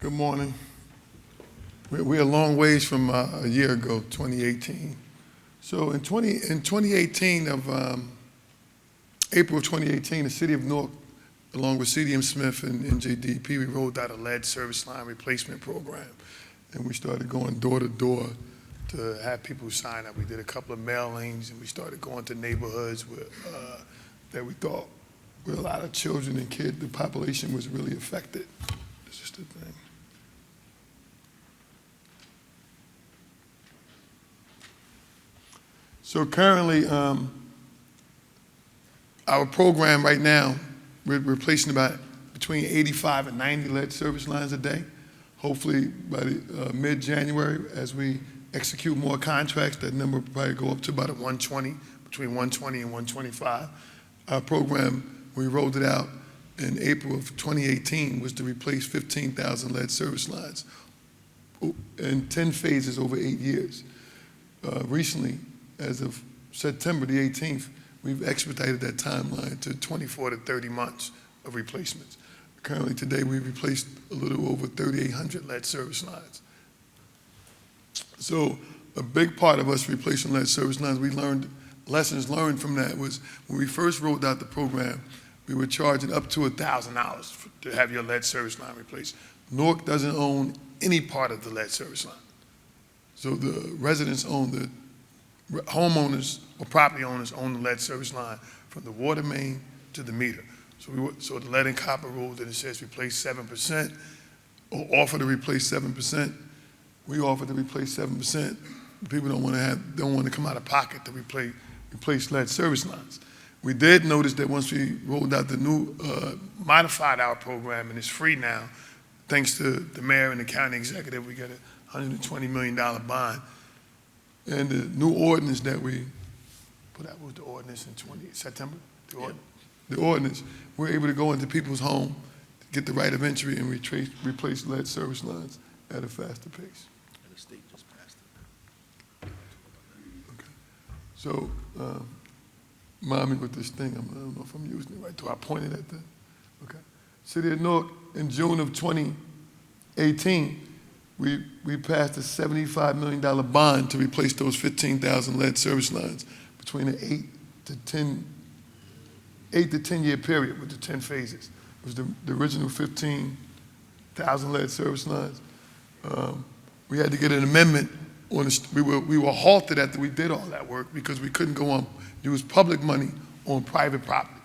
Good morning. We're a long ways from a year ago, 2018. So in 2018 April of 2018, the city of Newark, along with CDM Smith and NJDP, we rolled out a lead service line replacement program. And we started going door to door to have people sign up. We did a couple of mailings, and we started going to neighborhoods that we thought with a lot of children and kids, the population was really affected. This is the thing. So currently, our program right now, we're replacing about between 85 and 90 lead service lines a day. Hopefully by mid-January, as we execute more contracts, that number will probably go up to about 120, between 120 and 125. Our program, we rolled it out in April of 2018, was to replace 15,000 lead service lines in 10 phases over 8 years. Recently, as of September the 18th, we've expedited that timeline to 24 to 30 months of replacements. Currently today, we've replaced a little over 3,800 lead service lines. So a big part of us replacing lead service lines, lessons learned from that was when we first rolled out the program, we were charging up to $1,000 to have your lead service line replaced. Newark doesn't own any part of the lead service line. So the residents own the homeowners or property owners own the lead service line from the water main to the meter. So the lead and copper rule that it says replace 7% or offer to replace 7%, we offer to replace 7%. People don't want to come out of pocket to replace lead service lines. We did notice that once we rolled out the new modified our program, and it's free now, thanks to the mayor and the county executive, we get a $120 million bond. And the new ordinance that we put out was the ordinance in September? The ordinance, we're able to go into people's home, get the right of entry, and replace lead service lines at a faster pace. And the state just passed it. Okay. So, remind me with this thing, I don't know if I'm using it right. Do I point it at the, okay. City of Newark, in June of 2018, we passed a $75 million bond to replace those 15,000 lead service lines between an 8 to 10 year period with the 10 phases. It was the original 15,000 lead service lines. We had to get an amendment on we were halted after we did all that work because we couldn't go on, use public money on private property.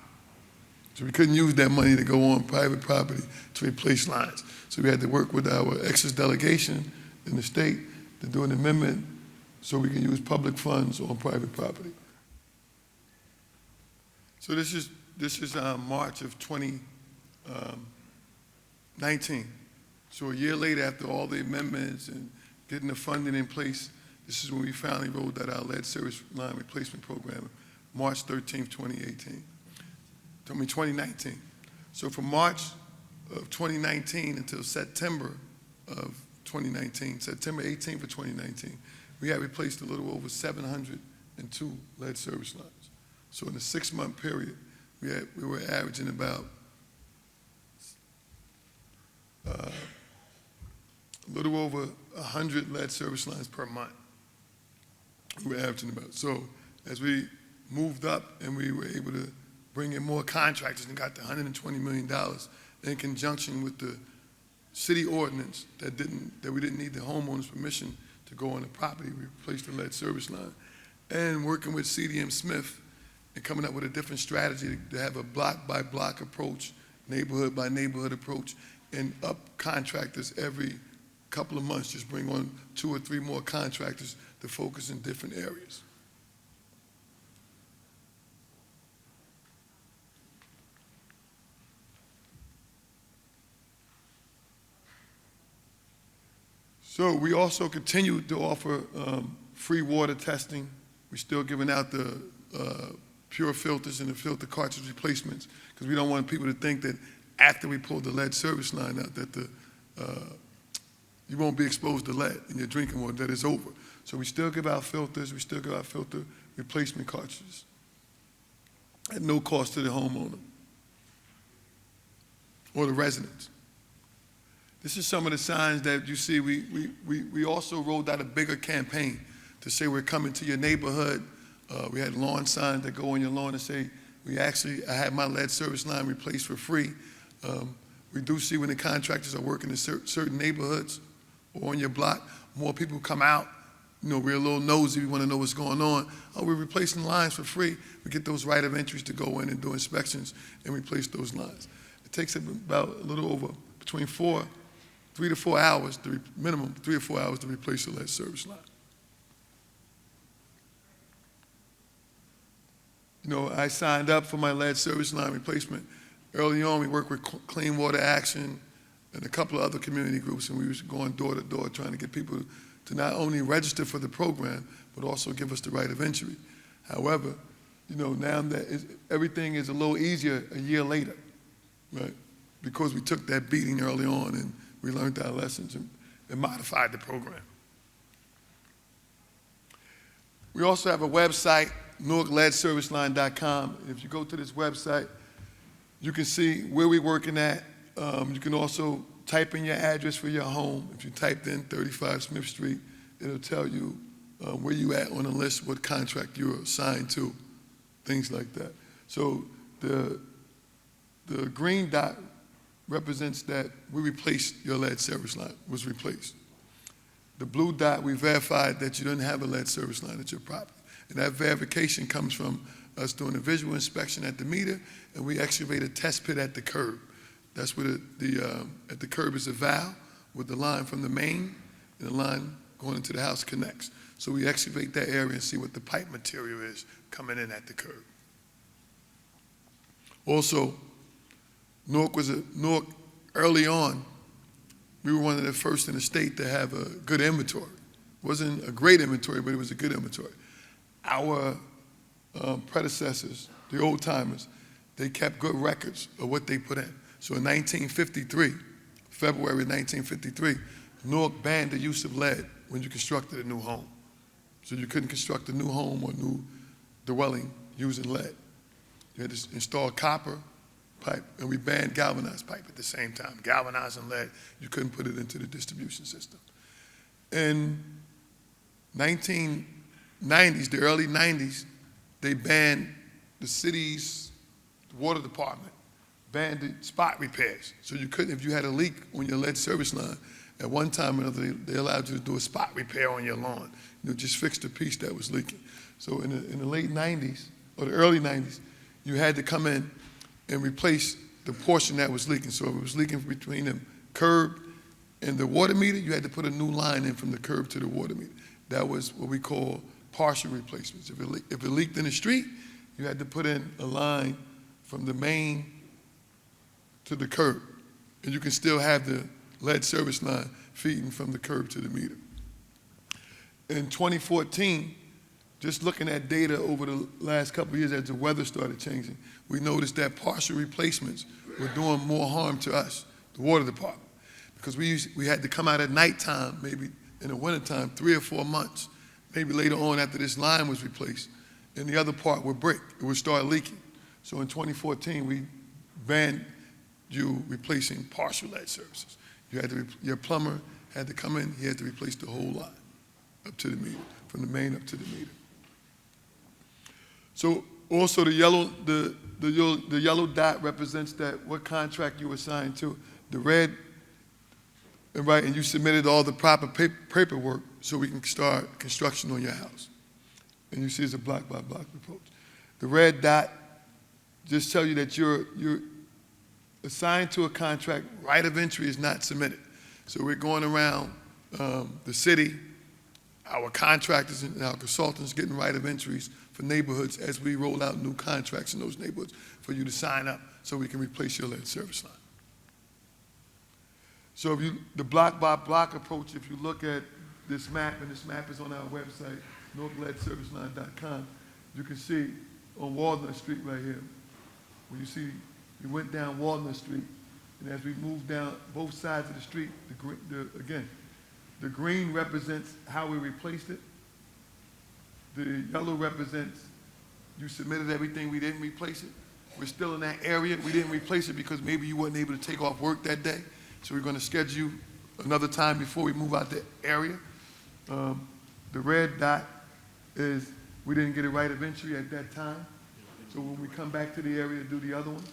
So we couldn't use that money to go on private property to replace lines. So we had to work with our excess delegation in the state to do an amendment so we can use public funds on private property. So this is March of 2019. So a year later, after all the amendments and getting the funding in place, this is when we finally rolled out our lead service line replacement program, March 13th, 2019. So from March of 2019 until September of 2019, September 18th of 2019, we had replaced a little over 702 lead service lines. So in a 6-month period, we were averaging about a little over 100 lead service lines per month. We were averaging about. So as we moved up and we were able to bring in more contractors and got the $120 million in conjunction with the city ordinance that we didn't need the homeowner's permission to go on the property. We replaced the lead service line. And working with CDM Smith and coming up with a different strategy to have a block by block approach, neighborhood by neighborhood approach, and up contractors every couple of months, just bring on 2 or 3 more contractors to focus in different areas. So we also continue to offer free water testing. We're still giving out the pure filters and the filter cartridge replacements because we don't want people to think that after we pull the lead service line out that you won't be exposed to lead in your drinking water, that it's over. So we still give out filters, we still give out filter replacement cartridges at no cost to the homeowner or the residents. This is some of the signs that you see. We also rolled out a bigger campaign to say we're coming to your neighborhood. We had lawn signs that go on your lawn and say, I had my lead service line replaced for free. We do see when the contractors are working in certain neighborhoods or on your block, more people come out. You know, we're a little nosy, we want to know what's going on. Oh, we're replacing lines for free. We get those right of entries to go in and do inspections and replace those lines. It takes about a little over between 3 to 4 hours, minimum 3 or 4 hours to replace a lead service line. You know, I signed up for my lead service line replacement. Early on, we worked with Clean Water Action and a couple of other community groups, and we was going door to door trying to get people to not only register for the program, but also give us the right of entry. However, you know, now that everything is a little easier a year later, right? Because we took that beating early on and we learned our lessons and modified the program. We also have a website, NewarkLeadServiceLine.com. If you go to this website, you can see where we're working at. You can also type in your address for your home. If you typed in 35 Smith Street, it'll tell you where you at on the list, what contract you're assigned to, things like that. So the green dot represents that we replaced your lead service line, was replaced. The blue dot, we verified that you didn't have a lead service line at your property. And that verification comes from us doing a visual inspection at the meter, and we excavate a test pit at the curb. That's where at the curb is a valve with the line from the main, and the line going into the house connects. So we excavate that area and see what the pipe material is coming in at the curb. Also, Newark early on, we were one of the first in the state to have a good inventory. It wasn't a great inventory, but it was a good inventory. Our predecessors, the old timers, they kept good records of what they put in. So in 1953, February 1953, Newark banned the use of lead when you constructed a new home. So you couldn't construct a new home or new dwelling using lead. You had to install copper pipe, and we banned galvanized pipe at the same time. Galvanized and lead, you couldn't put it into the distribution system. In 1990s, the early 90s, they banned the city's water department, banned the spot repairs. So you couldn't, if you had a leak on your lead service line, at one time or another, they allowed you to do a spot repair on your lawn. You know, just fix the piece that was leaking. So in the late 90s, or the early 90s, you had to come in and replace the portion that was leaking. So if it was leaking between the curb and the water meter, you had to put a new line in from the curb to the water meter. That was what we call partial replacements. If it leaked in the street, you had to put in a line from the main to the curb. And you can still have the lead service line feeding from the curb to the meter. In 2014, just looking at data over the last couple of years as the weather started changing, we noticed that partial replacements were doing more harm to us, the water department, because we had to come out at nighttime, maybe in the wintertime, 3 or 4 months, maybe later on after this line was replaced, and the other part would break, it would start leaking. So in 2014, we banned you replacing partial lead services. Your plumber had to come in, he had to replace the whole line up to the meter, from the main up to the meter. So also the yellow dot represents that what contract you were assigned to. The red, and you submitted all the proper paperwork so we can start construction on your house. And you see it's a block by block approach. The red dot just tell you that you're assigned to a contract, right of entry is not submitted. So we're going around the city, our contractors and our consultants getting right of entries for neighborhoods as we roll out new contracts in those neighborhoods for you to sign up so we can replace your lead service line. So the block by block approach, if you look at this map, and this map is on our website, NewarkLeadServiceLine.com, you can see on Walnut Street right here, when you see we went down Walnut Street, and as we moved down both sides of the street, the green represents how we replaced it. The yellow represents you submitted everything, we didn't replace it. We're still in that area. We didn't replace it because maybe you weren't able to take off work that day. So we're going to schedule another time before we move out the area. The red dot is we didn't get a right of entry at that time. So when we come back to the area to do the other ones,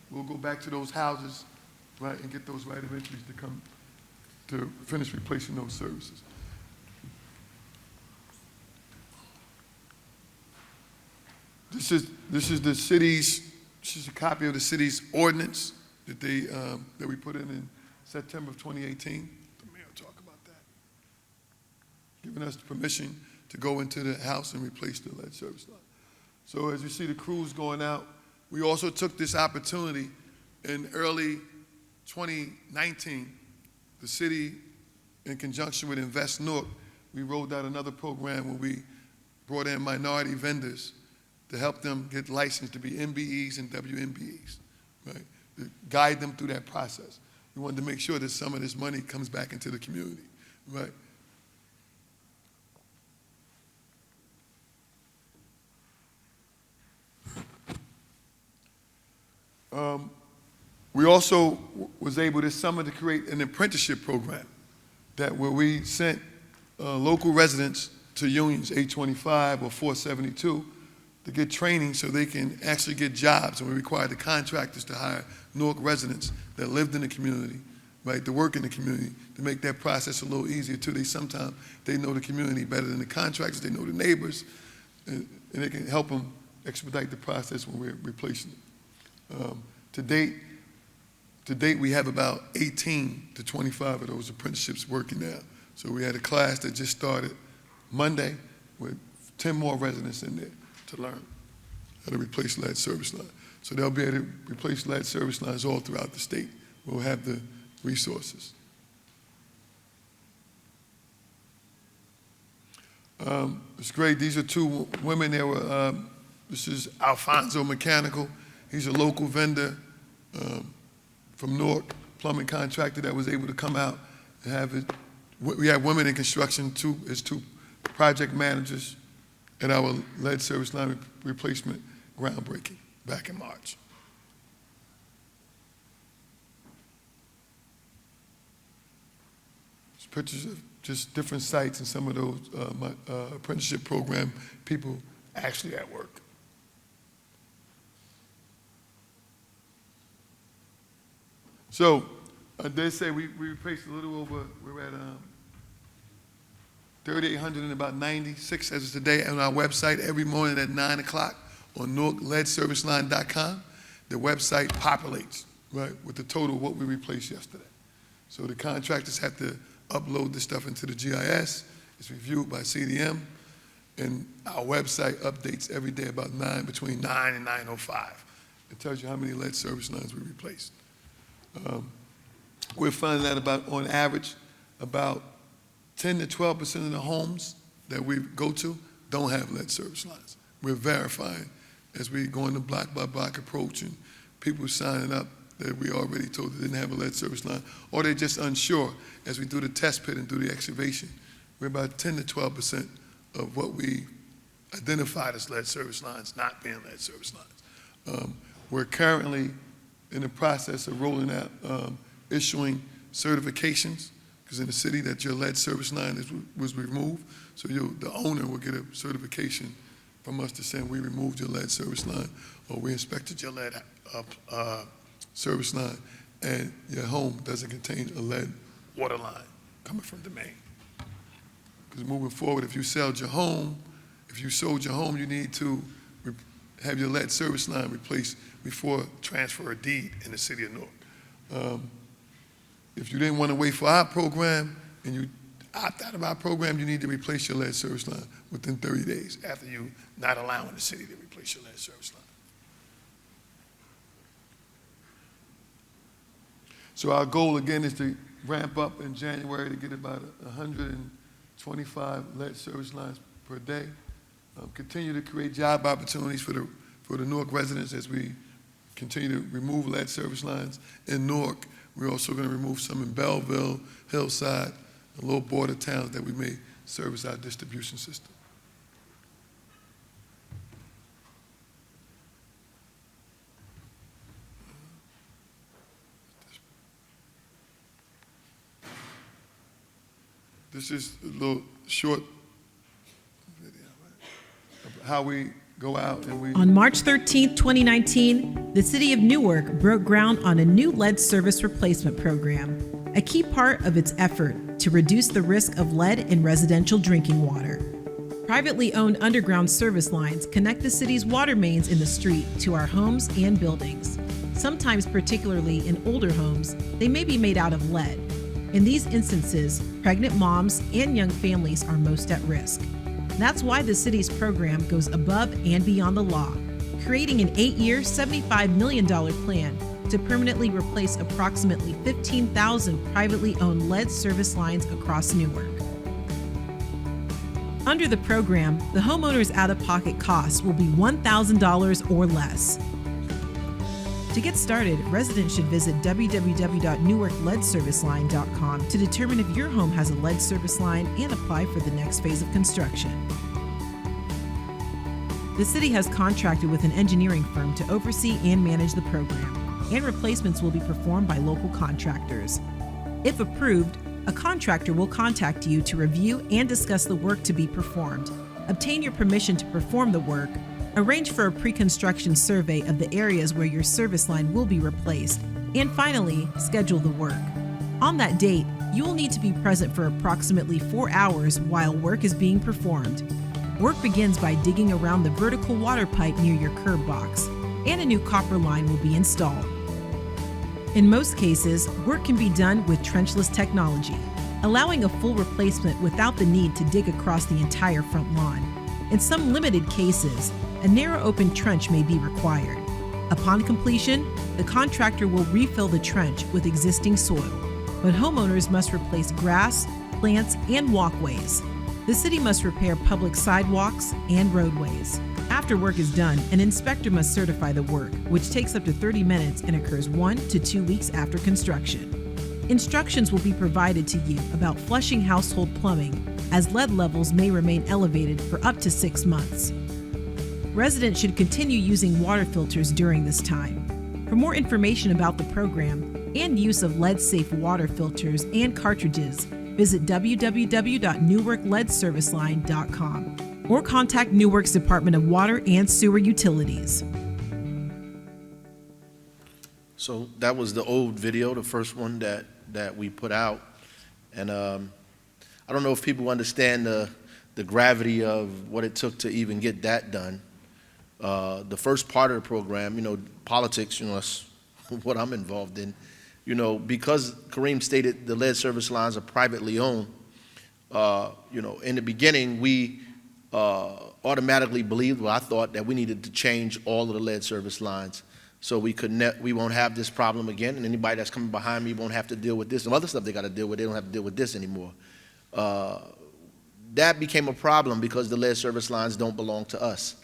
we'll go back to those houses, right, and get those right of entries to come to finish replacing those services. This is the city's, this is a copy of the city's ordinance that that we put in September of 2018. The mayor will talk about that. Giving us the permission to go into the house and replace the lead service line. So as you see the crews going out, we also took this opportunity in early 2019, the city, in conjunction with Invest Newark, we rolled out another program where we brought in minority vendors to help them get licensed to be MBEs and WMBEs, right? To guide them through that process. We wanted to make sure that some of this money comes back into the community, right? We also was able this summer to create an apprenticeship program where we sent local residents to unions 825 or 472 to get training so they can actually get jobs. And we required the contractors to hire Newark residents that lived in the community, right, to work in the community, to make that process a little easier too. Sometimes they know the community better than the contractors, they know the neighbors, and they can help them expedite the process when we're replacing it. To date, we have about 18 to 25 of those apprenticeships working now. So we had a class that just started Monday with 10 more residents in there to learn how to replace lead service line. So they'll be able to replace lead service lines all throughout the state. We'll have the resources. It's great. These are two women. This is Alfonso Mechanical. He's a local vendor from Newark, plumbing contractor that was able to come out and have it. We have women in construction as two project managers at our lead service line replacement groundbreaking back in March. There's pictures of just different sites and some of those apprenticeship program people actually at work. So I did say we replaced a little over, we're at 3,800 and about 96 as of today on our website every morning at 9 o'clock on NewarkLeadServiceLine.com. The website populates, right, with the total of what we replaced yesterday. So the contractors have to upload this stuff into the GIS. It's reviewed by CDM, and our website updates every day about between 9 and 9:05. It tells you how many lead service lines we replaced. We're finding that on average, about 10 to 12% of the homes that we go to don't have lead service lines. We're verifying as we go in the block by block approach and people signing up that we already told they didn't have a lead service line, or they're just unsure as we do the test pit and do the excavation. We're about 10 to 12% of what we identified as lead service lines not being lead service lines. We're currently in the process of rolling out, issuing certifications, because in the city that your lead service line was removed, so the owner will get a certification from us to say we removed your lead service line, or we inspected your lead service line, and your home doesn't contain a lead water line coming from the main. Because moving forward, if you sold your home, you need to have your lead service line replaced before transfer of deed in the city of Newark. If you didn't want to wait for our program and you opt out of our program, you need to replace your lead service line within 30 days after you not allowing the city to replace your lead service line. So our goal again is to ramp up in January to get about 125 lead service lines per day. Continue to create job opportunities for the Newark residents as we continue to remove lead service lines in Newark. We're also going to remove some in Belleville, Hillside, the little border towns that we may service our distribution system. This is a little short video of how we go out and we. On March 13, 2019, the City of Newark broke ground on a new lead service replacement program, a key part of its effort to reduce the risk of lead in residential drinking water. Privately owned underground service lines connect the city's water mains in the street to our homes and buildings. Sometimes, particularly in older homes, they may be made out of lead. In these instances, pregnant moms and young families are most at risk. That's why the city's program goes above and beyond the law, creating an 8-year, $75 million plan to permanently replace approximately 15,000 privately owned lead service lines across Newark. Under the program, the homeowner's out-of-pocket costs will be $1,000 or less. To get started, residents should visit www.newarkleadserviceline.com to determine if your home has a lead service line and apply for the next phase of construction. The city has contracted with an engineering firm to oversee and manage the program, and replacements will be performed by local contractors. If approved, a contractor will contact you to review and discuss the work to be performed, obtain your permission to perform the work, arrange for a pre-construction survey of the areas where your service line will be replaced, and finally, schedule the work. On that date, you will need to be present for approximately 4 hours while work is being performed. Work begins by digging around the vertical water pipe near your curb box, and a new copper line will be installed. In most cases, work can be done with trenchless technology, allowing a full replacement without the need to dig across the entire front lawn. In some limited cases, a narrow open trench may be required. Upon completion, the contractor will refill the trench with existing soil, but homeowners must replace grass, plants, and walkways. The city must repair public sidewalks and roadways. After work is done, an inspector must certify the work, which takes up to 30 minutes and occurs 1 to 2 weeks after construction. Instructions will be provided to you about flushing household plumbing, as lead levels may remain elevated for up to 6 months. Residents should continue using water filters during this time. For more information about the program and use of lead-safe water filters and cartridges, visit www.newarkleadserviceline.com or contact Newark's Department of Water and Sewer Utilities. So that was the old video, the first one that we put out. And I don't know if people understand the gravity of what it took to even get that done. The first part of the program, politics, that's what I'm involved in. Because Kareem stated the lead service lines are privately owned, in the beginning, we automatically believed, I thought that we needed to change all of the lead service lines so we won't have this problem again, and anybody that's coming behind me won't have to deal with this and other stuff they got to deal with. They don't have to deal with this anymore. That became a problem because the lead service lines don't belong to us.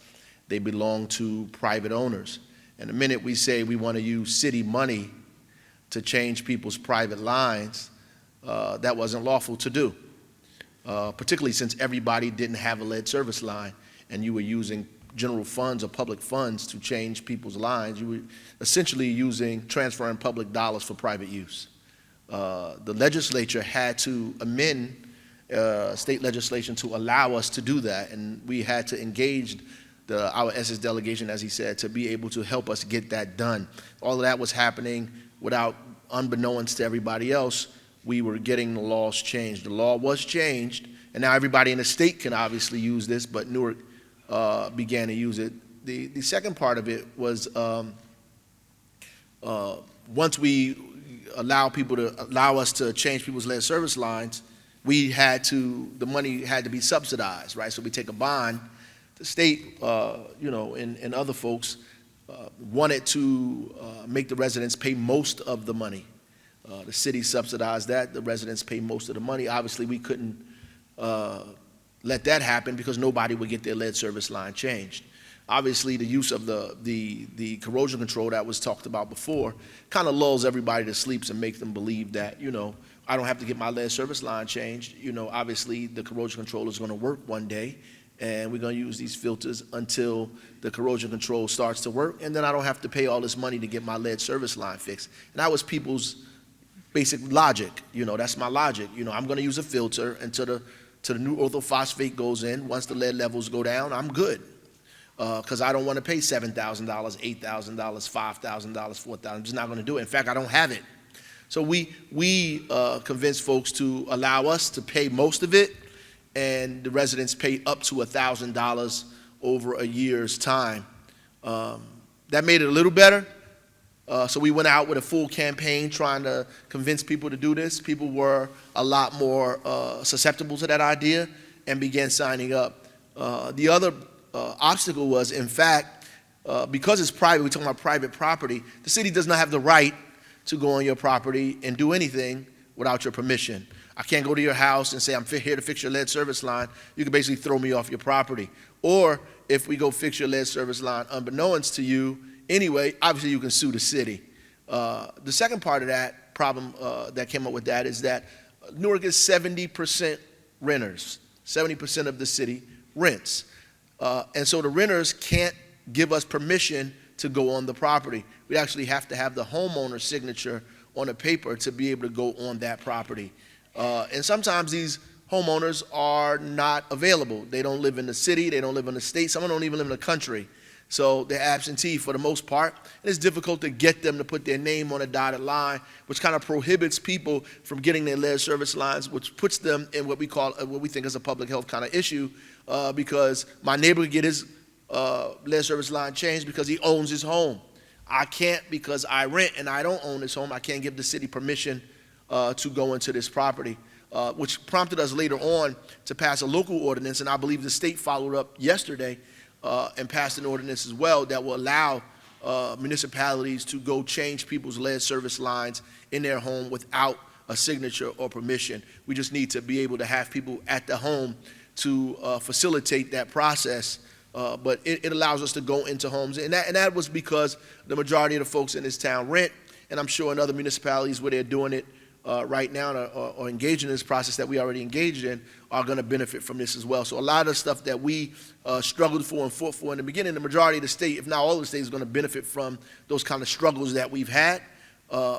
They belong to private owners. And the minute we say we want to use city money to change people's private lines, that wasn't lawful to do, particularly since everybody didn't have a lead service line and you were using general funds or public funds to change people's lines. You were essentially transferring public dollars for private use. The legislature had to amend state legislation to allow us to do that, and we had to engage our SS delegation, as he said, to be able to help us get that done. All of that was happening without, unbeknownst to everybody else, we were getting the laws changed. The law was changed, and now everybody in the state can obviously use this, but Newark began to use it. The second part of it was once we allow us to change people's lead service lines, the money had to be subsidized, right? So we take a bond. The state, and other folks wanted to make the residents pay most of the money. The city subsidized that. The residents pay most of the money. Obviously, we couldn't let that happen because nobody would get their lead service line changed. Obviously, the use of the corrosion control that was talked about before kind of lulls everybody to sleep and makes them believe that, I don't have to get my lead service line changed. Obviously, the corrosion control is going to work one day, and we're going to use these filters until the corrosion control starts to work, and then I don't have to pay all this money to get my lead service line fixed. And that was people's basic logic. That's my logic. I'm going to use a filter until the new orthophosphate goes in. Once the lead levels go down, I'm good. Because I don't want to pay $7,000, $8,000, $5,000, $4,000. I'm just not going to do it. In fact, I don't have it. So we convinced folks to allow us to pay most of it, and the residents pay up to $1,000 over a year's time. That made it a little better. So we went out with a full campaign trying to convince people to do this. People were a lot more susceptible to that idea and began signing up. The other obstacle was, in fact, because it's private, we're talking about private property, the city does not have the right to go on your property and do anything without your permission. I can't go to your house and say, I'm here to fix your lead service line. You can basically throw me off your property. Or if we go fix your lead service line unbeknownst to you anyway, obviously you can sue the city. The second part of that problem that came up with that is that Newark is 70% renters. 70% of the city rents. And so the renters can't give us permission to go on the property. We actually have to have the homeowner's signature on a paper to be able to go on that property. And sometimes these homeowners are not available. They don't live in the city, they don't live in the state, some don't even live in the country. So they're absentee for the most part. And it's difficult to get them to put their name on a dotted line, which kind of prohibits people from getting their lead service lines, which puts them in what we think is a public health kind of issue, because my neighbor could get his lead service line changed because he owns his home. I can't because I rent and I don't own this home. I can't give the city permission to go into this property, which prompted us later on to pass a local ordinance, and I believe the state followed up yesterday and passed an ordinance as well that will allow municipalities to go change people's lead service lines in their home without a signature or permission. We just need to be able to have people at the home to facilitate that process. But it allows us to go into homes, and that was because the majority of the folks in this town rent, and I'm sure in other municipalities where they're doing it right now or engaging in this process that we already engaged in are going to benefit from this as well. So a lot of the stuff that we struggled for and fought for in the beginning, the majority of the state, if not all of the state, is going to benefit from those kind of struggles that we've had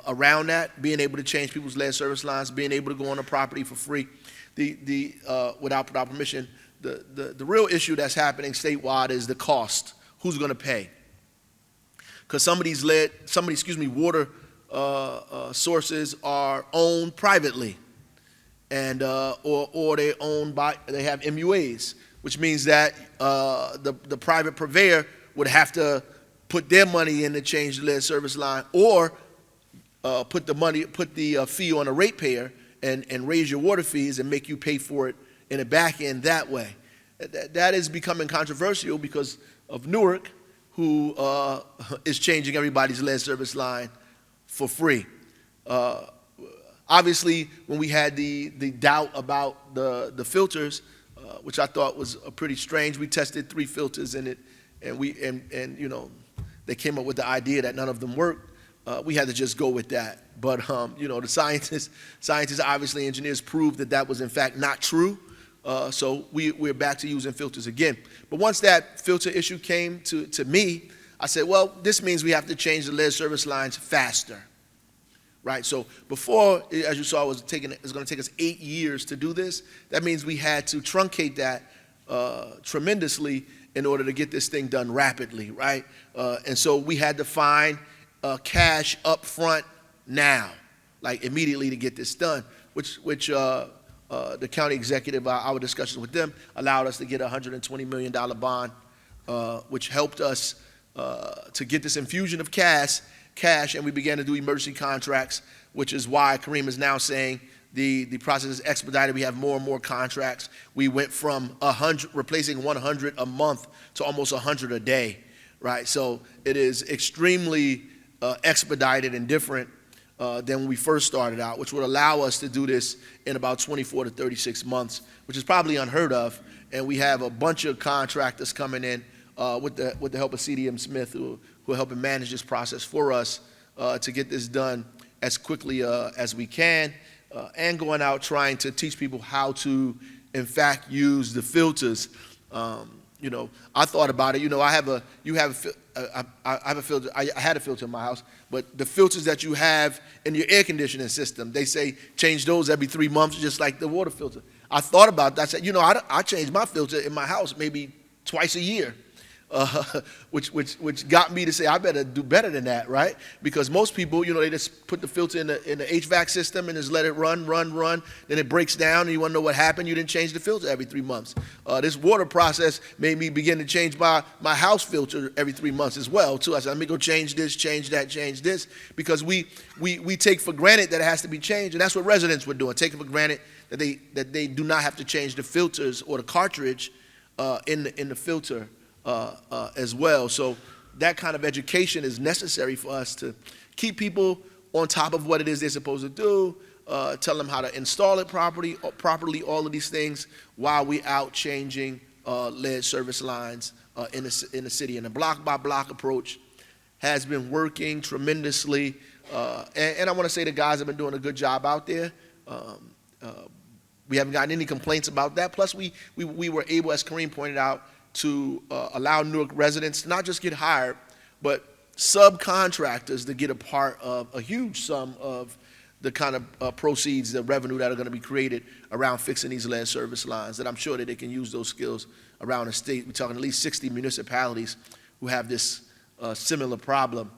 around that, being able to change people's lead service lines, being able to go on a property for free, without permission. The real issue that's happening statewide is the cost. Who's going to pay? Because some of these water sources are owned privately, and or they have MUAs, which means that the private purveyor would have to put their money in to change the lead service line, or put the fee on a ratepayer and raise your water fees and make you pay for it in the back end that way. That is becoming controversial because of Newark, who is changing everybody's lead service line for free. Obviously, when we had the doubt about the filters, which I thought was pretty strange, we tested 3 filters in it, and they came up with the idea that none of them worked. We had to just go with that. But the scientists, obviously engineers, proved that was in fact not true. So we're back to using filters again. But once that filter issue came to me, I said, well, this means we have to change the lead service lines faster, right? So before, as you saw, it's going to take us 8 years to do this. That means we had to truncate that tremendously in order to get this thing done rapidly, right? And so we had to find cash up front now, like immediately, to get this done, which the county executive, our discussions with them, allowed us to get a $120 million bond, which helped us to get this infusion of cash, and we began to do emergency contracts, which is why Kareem is now saying the process is expedited. We have more and more contracts. We went from replacing 100 a month to almost 100 a day, right? So it is extremely expedited and different than when we first started out, which would allow us to do this in about 24 to 36 months, which is probably unheard of. And we have a bunch of contractors coming in with the help of CDM Smith, who are helping manage this process for us to get this done as quickly as we can, and going out trying to teach people how to, in fact, use the filters. You know, I thought about it. You know, I had a filter in my house, but the filters that you have in your air conditioning system, they say change those every 3 months, just like the water filter. I thought about that. I said, you know, I change my filter in my house maybe twice a year. Which got me to say I better do better than that, right? Because most people, you know, they just put the filter in the HVAC system and just let it run, then it breaks down and you want to know what happened. You didn't change the filter every 3 months. This water process made me begin to change my house filter every 3 months as well, too. I said, let me go change this, change that, change this, because we take for granted that it has to be changed, and that's what residents were doing, taking for granted that they do not have to change the filters or the cartridge in the filter. As well. So that kind of education is necessary for us to keep people on top of what it is they're supposed to do, tell them how to install it properly, all of these things, while we out changing lead service lines in the city. And the block-by-block approach has been working tremendously. And I want to say the guys have been doing a good job out there. We haven't gotten any complaints about that. Plus, we were able, as Kareem pointed out, to allow Newark residents not just get hired, but subcontractors to get a part of a huge sum of the kind of proceeds, the revenue that are going to be created around fixing these lead service lines, that I'm sure that they can use those skills around the state. We're talking at least 60 municipalities who have this similar problem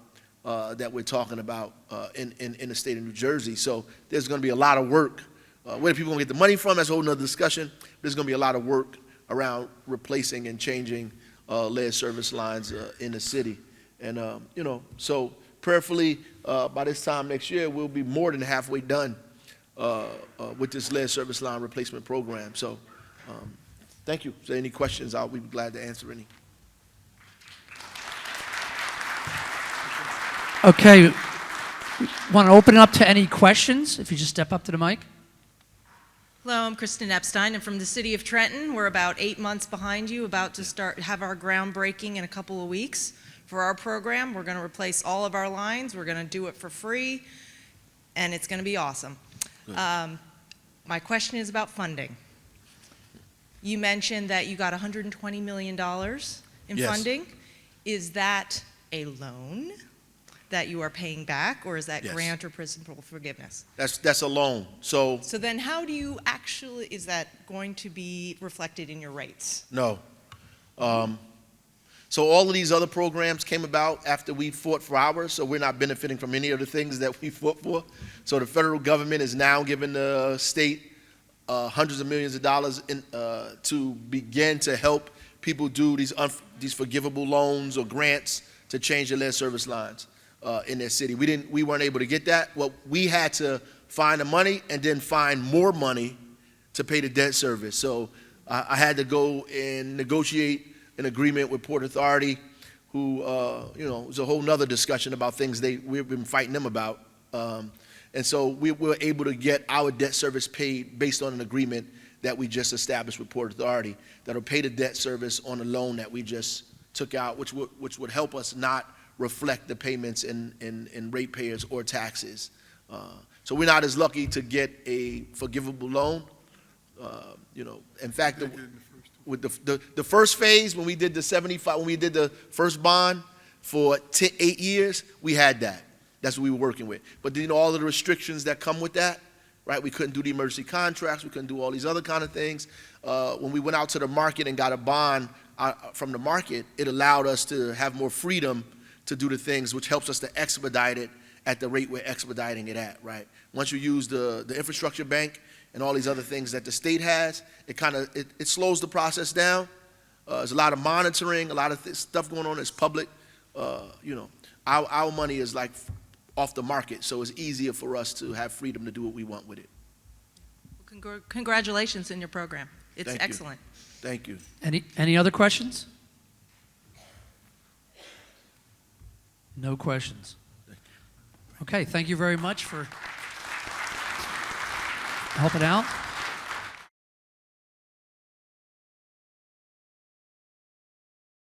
that we're talking about in the state of New Jersey. So there's going to be a lot of work. Where people going to get the money from, that's a whole nother discussion. There's going to be a lot of work around replacing and changing lead service lines in the city. And, you know, so prayerfully, by this time next year, we'll be more than halfway done with this lead service line replacement program. So thank you. If there are any questions, I'll be glad to answer any. Okay. Want to open it up to any questions? If you just step up to the mic. Hello, I'm Kristen Epstein. I'm from the city of Trenton. We're about 8 months behind you, about to have our groundbreaking in a couple of weeks for our program. We're going to replace all of our lines. We're going to do it for free, and it's going to be awesome. My question is about funding. You mentioned that you got $120 million in Yes. funding. Is that a loan that you are paying back, or is that Yes. grant or principal forgiveness? That's a loan. So then how do you actually, is that going to be reflected in your rates? no. So all of these other programs came about after we fought for ours, so we're not benefiting from any of the things that we fought for. So the federal government is now giving the state hundreds of millions of dollars to begin to help people do these forgivable loans or grants to change their lead service lines in their city. We weren't able to get that. Well, we had to find the money and then find more money to pay the debt service. So I had to go and negotiate an agreement with Port Authority, who, you know, it was a whole nother discussion about things we've been fighting them about. And so we were able to get our debt service paid based on an agreement that we just established with Port Authority that'll pay the debt service on a loan that we just took out, which would help us not reflect the payments in ratepayers or taxes. So we're not as lucky to get a forgivable loan. You know, in fact, with the first phase, when we did the 75, when we did the first bond for 8 years, we had that. That's what we were working with. But you know, all of the restrictions that come with that, right? We couldn't do the emergency contracts. We couldn't do all these other kind of things. When we went out to the market and got a bond from the market, it allowed us to have more freedom to do the things, which helps us to expedite it at the rate we're expediting it at, right? Once you use the infrastructure bank and all these other things that the state has, it slows the process down. There's a lot of monitoring, a lot of stuff going on. It's public. You know, our money is like off the market, so it's easier for us to have freedom to do what we want with it. Congratulations in your program. It's Thank you. excellent. Thank you. Any other questions? No questions. Okay, thank you very much for helping out.